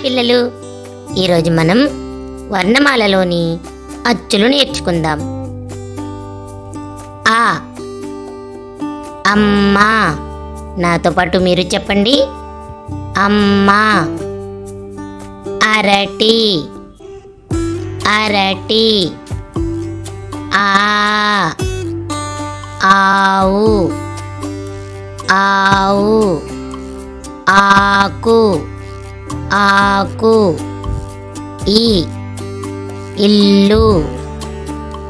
పిల్లలు, ఈరోజు మనం వర్ణమాలలోని అచ్చులు నేర్చుకుందాం. ఆ అమ్మా. నాతో పాటు మీరు చెప్పండి. అమ్మా. అరటి అరటి. ఆ ఆవు ఆవు. ఆకు ఆకు. ఈ ఇల్లు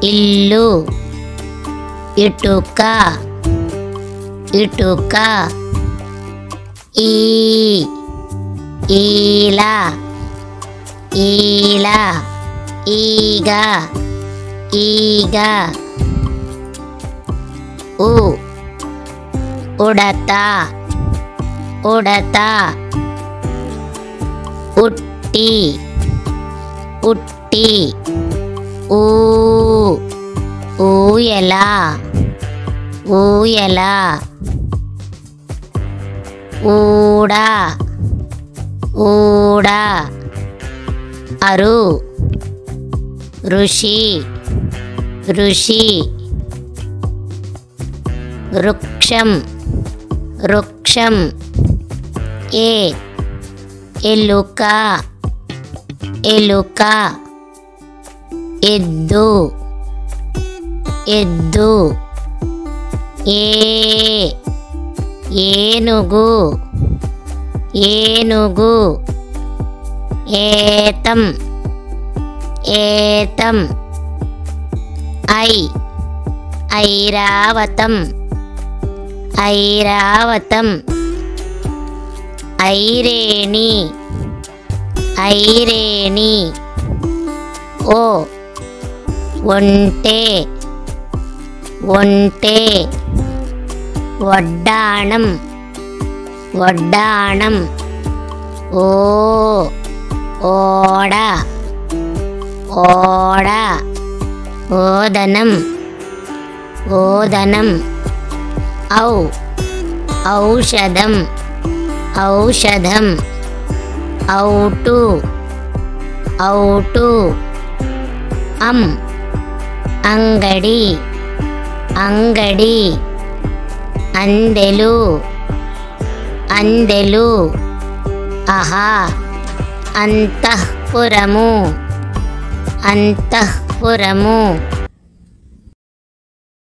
ఇల్లు. ఇటుక ఇటుక. ఈ ఈల ఈల. ఈగ ఈగ. ఉ ఉడత ఉడత. ఉట్టి ఉట్టి. ఊ ఊయల ఊయల. ఊడ ఊడ. అరు ఋషి ఋషి. వృక్షం వృక్షం. ఎలుక ఎలుక. ఎద్దు ఎద్దు. ఏనుగు ఏనుగు. ఏతం ఏతం. ఐరావతం ఐరావతం. ఐరేణి ఐరేణి. ఒంటె ఒంటె. వడ్డాణం వడ్డాణం. ఓడ ఓడ. ఓదనం ఓదనం. ఔషధం ఔషధం. Out out. అంగడి అంగడి. అందెలు అందెలు. అంతఃపురము అంతఃపురము.